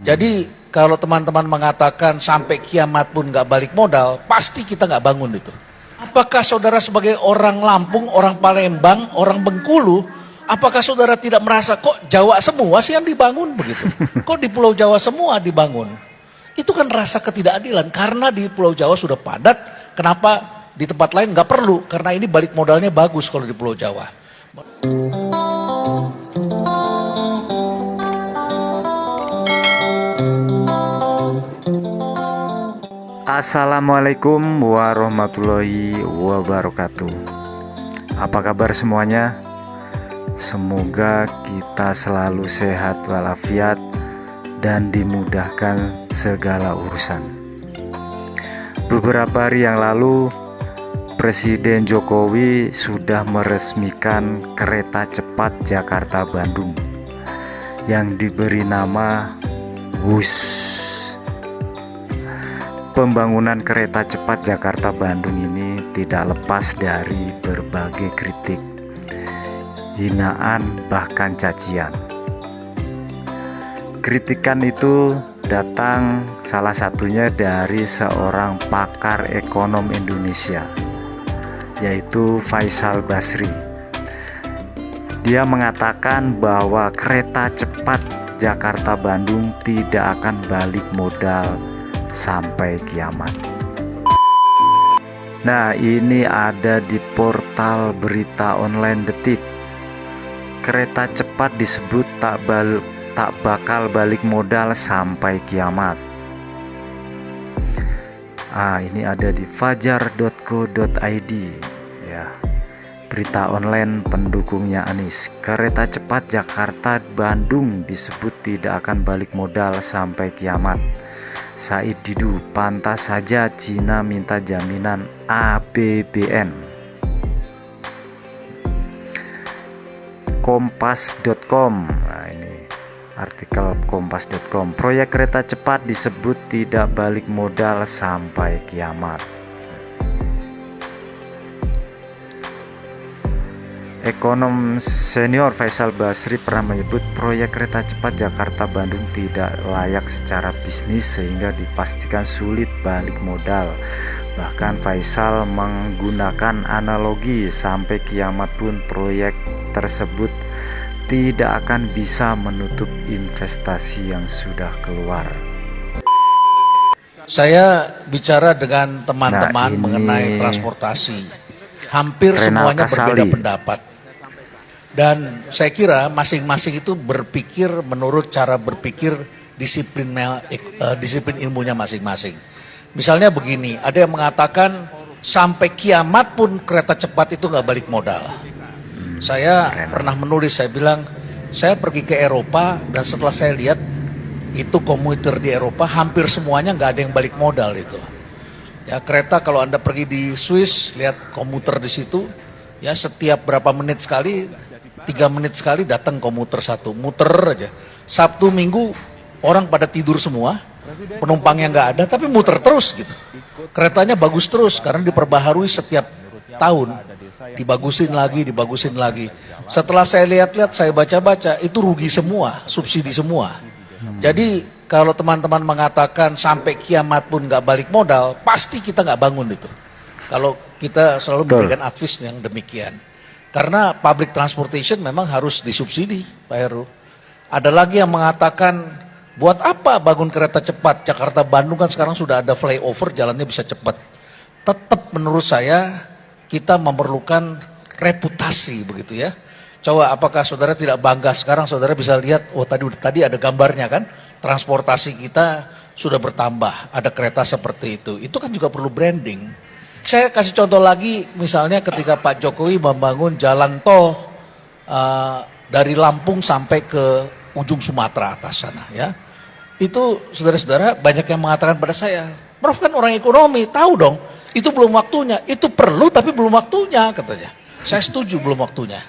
Jadi kalau teman-teman mengatakan sampai kiamat pun nggak balik modal, pasti kita nggak bangun itu. Apakah saudara sebagai orang Lampung, orang Palembang, orang Bengkulu, apakah saudara tidak merasa kok Jawa semua sih yang dibangun begitu? Kok di Pulau Jawa semua dibangun? Itu kan rasa ketidakadilan, karena di Pulau Jawa sudah padat, kenapa di tempat lain nggak perlu? Karena ini balik modalnya bagus kalau di Pulau Jawa. Assalamualaikum warahmatullahi wabarakatuh. Apa kabar semuanya? Semoga kita selalu sehat walafiat dan dimudahkan segala urusan. Beberapa hari yang lalu Presiden Jokowi sudah meresmikan kereta cepat Jakarta-Bandung yang diberi nama WUS. Pembangunan kereta cepat Jakarta-Bandung ini tidak lepas dari berbagai kritik, hinaan, bahkan cacian. Kritikan itu datang salah satunya dari seorang pakar ekonom Indonesia, yaitu Faisal Basri. Dia mengatakan bahwa kereta cepat Jakarta-Bandung tidak akan balik modal sampai kiamat. Nah, ini ada di portal berita online Detik. Kereta cepat disebut tak bakal balik modal sampai kiamat. Ini ada di fajar.co.id ya. Berita online pendukungnya Anies. Kereta cepat Jakarta-Bandung disebut tidak akan balik modal sampai kiamat. Said Didu, pantas saja Cina minta jaminan APBN. Kompas.com. Nah, ini artikel kompas.com. Proyek kereta cepat disebut tidak balik modal sampai kiamat. Ekonom senior Faisal Basri pernah menyebut proyek kereta cepat Jakarta-Bandung tidak layak secara bisnis sehingga dipastikan sulit balik modal. Bahkan Faisal menggunakan analogi sampai kiamat pun proyek tersebut tidak akan bisa menutup investasi yang sudah keluar. Saya bicara dengan teman-teman mengenai transportasi. Hampir semuanya berbeda pendapat. Dan saya kira masing-masing itu berpikir menurut cara berpikir disiplin ilmunya masing-masing. Misalnya begini, ada yang mengatakan sampai kiamat pun kereta cepat itu nggak balik modal. Saya pernah menulis, saya bilang, saya pergi ke Eropa dan setelah saya lihat itu komuter di Eropa hampir semuanya nggak ada yang balik modal itu. Ya, kereta kalau Anda pergi di Swiss, lihat komuter di situ, ya setiap berapa menit sekali, 3 menit sekali datang komuter satu, muter aja. Sabtu Minggu orang pada tidur semua, penumpangnya nggak ada, tapi muter terus gitu. Keretanya bagus terus karena diperbaharui setiap tahun, dibagusin lagi. Setelah saya lihat-lihat, saya baca-baca, itu rugi semua, subsidi semua. Jadi kalau teman-teman mengatakan sampai kiamat pun nggak balik modal, pasti kita nggak bangun itu. Kalau kita selalu memberikan advice yang demikian. Karena public transportation memang harus disubsidi, Pak Heru. Ada lagi yang mengatakan, buat apa bangun kereta cepat? Jakarta-Bandung kan sekarang sudah ada flyover, jalannya bisa cepat. Tetap menurut saya, kita memerlukan reputasi begitu ya. Coba apakah saudara tidak bangga sekarang saudara bisa lihat, oh tadi ada gambarnya kan, transportasi kita sudah bertambah, ada kereta seperti itu. Itu kan juga perlu branding. Saya kasih contoh lagi, misalnya ketika Pak Jokowi membangun jalan tol dari Lampung sampai ke ujung Sumatera atas sana ya. Itu saudara-saudara banyak yang mengatakan pada saya, Prof kan orang ekonomi, tahu dong, itu belum waktunya, itu perlu tapi belum waktunya katanya. Saya setuju belum waktunya.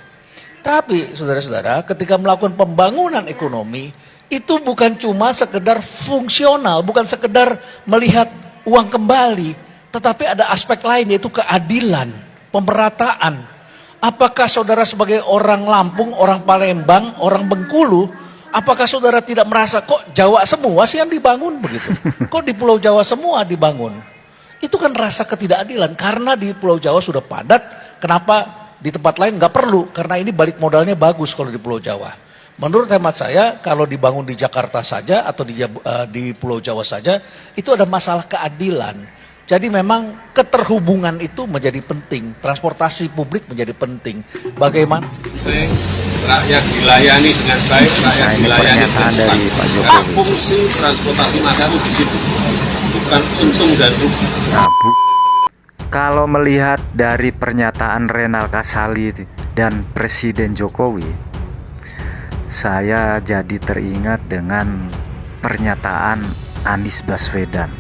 Tapi saudara-saudara ketika melakukan pembangunan ekonomi, itu bukan cuma sekedar fungsional, bukan sekedar melihat uang kembali, tetapi ada aspek lain yaitu keadilan, pemerataan. Apakah saudara sebagai orang Lampung, orang Palembang, orang Bengkulu, Apakah saudara tidak merasa kok Jawa semua sih yang dibangun begitu? Kok di Pulau Jawa semua dibangun? Itu kan rasa ketidakadilan, karena di Pulau Jawa sudah padat, kenapa di tempat lain nggak perlu? Karena ini balik modalnya bagus kalau di Pulau Jawa. Menurut hemat saya, kalau dibangun di Jakarta saja atau di Pulau Jawa saja, itu ada masalah keadilan. Jadi memang keterhubungan itu menjadi penting, transportasi publik menjadi penting. Bagaimana? Rakyat dilayani dengan baik, rakyat Nah, ini dilayani dengan pernyataan dari Pak cepat. Jokowi. Fungsi transportasi massal itu di situ, bukan untung dan rugi. Nah, kalau melihat dari pernyataan Renal Kasali dan Presiden Jokowi, saya jadi teringat dengan pernyataan Anies Baswedan.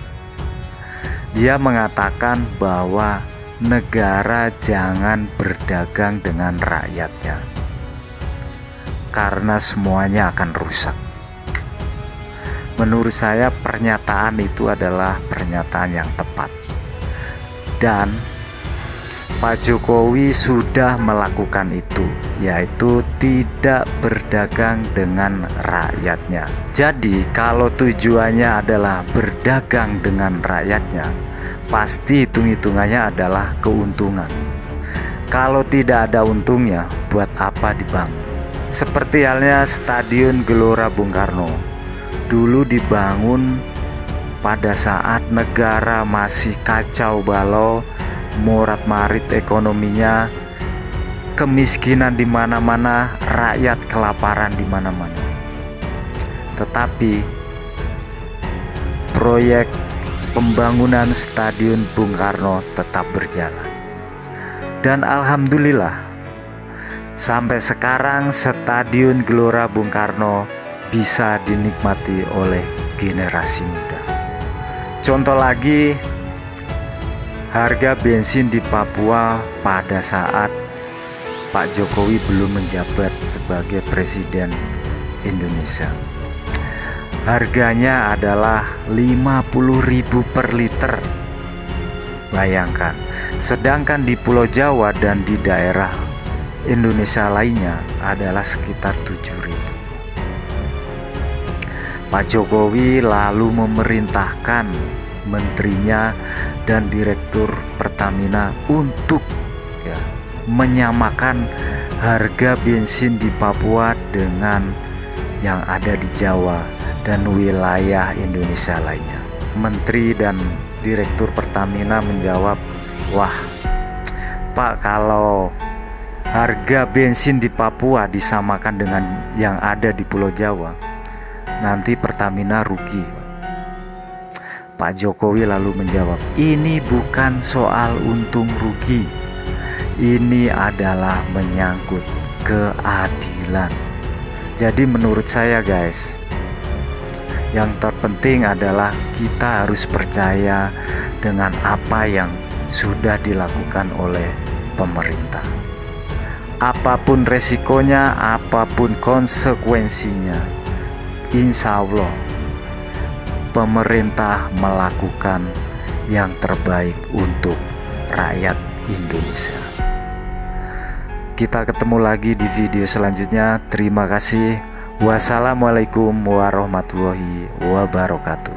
Dia mengatakan bahwa negara jangan berdagang dengan rakyatnya, karena semuanya akan rusak. Menurut saya pernyataan itu adalah pernyataan yang tepat. Dan Pak Jokowi sudah melakukan itu, yaitu tidak berdagang dengan rakyatnya. Jadi kalau tujuannya adalah berdagang dengan rakyatnya, pasti hitung-hitungannya adalah keuntungan. Kalau tidak ada untungnya, buat apa dibangun? Seperti halnya Stadion Gelora Bung Karno, dulu dibangun pada saat negara masih kacau balau, morat-marit ekonominya, kemiskinan di mana-mana, rakyat kelaparan di mana-mana. Tetapi proyek pembangunan Stadion Bung Karno tetap berjalan. Dan alhamdulillah, sampai sekarang Stadion Gelora Bung Karno bisa dinikmati oleh generasi muda. Contoh lagi, harga bensin di Papua pada saat Pak Jokowi belum menjabat sebagai Presiden Indonesia. Harganya adalah 50.000 per liter. Bayangkan, sedangkan di Pulau Jawa dan di daerah Indonesia lainnya adalah sekitar 7.000. Pak Jokowi lalu memerintahkan menterinya dan direktur Pertamina untuk menyamakan harga bensin di Papua dengan yang ada di Jawa dan wilayah Indonesia lainnya. Menteri dan direktur Pertamina menjawab, "Wah, Pak, kalau harga bensin di Papua disamakan dengan yang ada di Pulau Jawa, nanti Pertamina rugi." Pak Jokowi lalu menjawab, "Ini bukan soal untung rugi. Ini adalah menyangkut keadilan." Jadi menurut saya guys, yang terpenting adalah kita harus percaya dengan apa yang sudah dilakukan oleh pemerintah. Apapun resikonya, apapun konsekuensinya, insya Allah pemerintah melakukan yang terbaik untuk rakyat Indonesia. Kita ketemu lagi di video selanjutnya. Terima kasih. Wassalamualaikum warahmatullahi wabarakatuh.